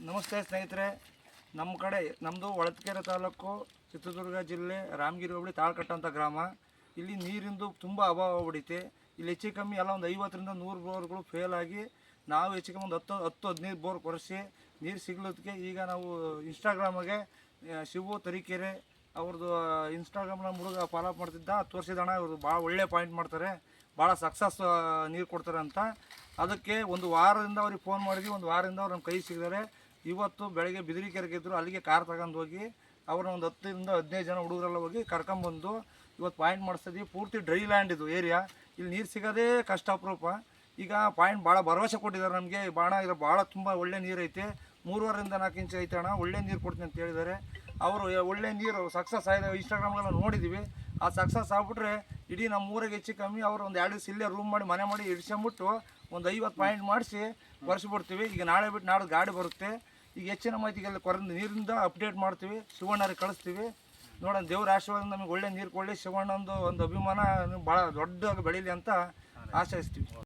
ನಮಸ್ತೆ ಸ್ನೇಹಿತರೆ, ನಮ್ಮ ಕಡೆ ನಮ್ಮದು ಹೊಳಲ್ಕೆರೆ ತಾಲೂಕು, ಚಿತ್ರದುರ್ಗ ಜಿಲ್ಲೆ, ರಾಮಗಿರಿ ಹೋಬಳಿ ತಾಳ್ಕಟ್ಟ ಅಂತ ಗ್ರಾಮ. ಇಲ್ಲಿ ನೀರಿಂದು ತುಂಬ ಅಭಾವ ಆಗ್ಬಿಡೈತೆ. ಇಲ್ಲಿ ಹೆಚ್ಚು ಕಮ್ಮಿ ಎಲ್ಲ ಒಂದು 50ರಿಂದ 100 ಬೋರ್ಗಳು ಫೇಲ್ ಆಗಿ ನಾವು ಹೆಚ್ಚು ಕಮ್ಮಿ ಒಂದು 10-15 ಬೋರ್ ಕೊರೆಸಿ ನೀರು ಸಿಗ್ಲೋದಕ್ಕೆ ಈಗ ನಾವು ಇನ್ಸ್ಟಾಗ್ರಾಮಿಗೆ ಶಿವು ತರೀಕೆರೆ ಅವ್ರದ್ದು ಇನ್ಸ್ಟಾಗ್ರಾಮ್ನ ಹುಡುಗ ಫಾಲೋಅಪ್ ಮಾಡ್ತಿದ್ದ, ತೋರಿಸಿದಣ್ಣ ಇವರು ಭಾಳ ಒಳ್ಳೆ ಪಾಯಿಂಟ್ ಮಾಡ್ತಾರೆ, ಭಾಳ ಸಕ್ಸಸ್ ನೀರು ಕೊಡ್ತಾರೆ ಅಂತ. ಅದಕ್ಕೆ ಒಂದು ವಾರದಿಂದ ಅವ್ರಿಗೆ ಫೋನ್ ಮಾಡಿದ್ವಿ. ಒಂದು ವಾರದಿಂದ ಅವ್ರು ನಮ್ಮ ಕೈ ಸಿಗಿದ್ದಾರೆ. ಇವತ್ತು ಬೆಳಗ್ಗೆ ಬಿದಿರಿಕೆರೆಗೆ ಇದ್ದರು, ಅಲ್ಲಿಗೆ ಕಾರ್ ತಗೊಂಡು ಹೋಗಿ ಅವ್ರನ್ನ ಒಂದು 10ರಿಂದ 15 ಜನ ಹುಡುಗರೆಲ್ಲ ಹೋಗಿ ಕರ್ಕೊಂಬಂದು ಇವತ್ತು ಪಾಯಿಂಟ್ ಮಾಡಿಸ್ತಿದ್ವಿ. ಪೂರ್ತಿ ಡ್ರೈ ಲ್ಯಾಂಡ್ ಇದು ಏರಿಯಾ, ಇಲ್ಲಿ ನೀರು ಸಿಗೋದೇ ಕಷ್ಟ ಅಪರೂಪ. ಈಗ ಪಾಯಿಂಟ್ ಭಾಳ ಭರವಸೆ ಕೊಟ್ಟಿದ್ದಾರೆ ನಮಗೆ. ಭಾಳ ತುಂಬ ಒಳ್ಳೆ ನೀರು ಐತೆ, 3.5ರಿಂದ 4 ಇಂಚ್ ಐತೆ ಅಣ್ಣ, ಒಳ್ಳೆ ನೀರು ಕೊಡ್ತೀನಿ ಅಂತ ಹೇಳಿದ್ದಾರೆ. ಅವರು ಒಳ್ಳೆ ನೀರು ಸಕ್ಸಸ್ ಆಗಿದೆ. ಇನ್ಸ್ಟಾಗ್ರಾಮ್ಗೆಲ್ಲ ನೋಡಿದ್ದೀವಿ. ಆ ಸಕ್ಸಸ್ ಆಗ್ಬಿಟ್ರೆ ಇಡೀ ನಮ್ಮ ಊರಿಗೆ ಹೆಚ್ಚು ಕಮ್ಮಿ ಅವರು ಒಂದು 2 ದಿವಸ ಇಲ್ಲೇ ರೂಮ್ ಮಾಡಿ ಮನೆ ಮಾಡಿ ಇಡ್ಸ್ಕೊಂಬಿಟ್ಟು ಒಂದು 50 ಪಾಯಿಂಟ್ ಮಾಡಿಸಿ ವರ್ಷಬಿಡ್ತೀವಿ. ಈಗ ನಾಳೆ ಬಿಟ್ಟು ನಾಳೆ ಗಾಡಿ ಬರುತ್ತೆ. ಈಗ ಹೆಚ್ಚಿನ ಮಾಹಿತಿಗೆಲ್ಲ ನೀರಿಂದ ಅಪ್ಡೇಟ್ ಮಾಡ್ತೀವಿ, ಶಿವಣ್ಣರಿಗೆ ಕಳಿಸ್ತೀವಿ. ನೋಡೋಣ, ದೇವ್ರ ಆಶೀರ್ವಾದ ನಮಗೆ ಒಳ್ಳೆ ನೀರು ಕೊಡಲಿ. ಶಿವಣ್ಣಂದು ಒಂದು ಅಭಿಮಾನ ಭಾಳ ದೊಡ್ಡದಾಗಿ ಬೆಳೀಲಿ ಅಂತ ಆಶಯಿಸ್ತೀವಿ.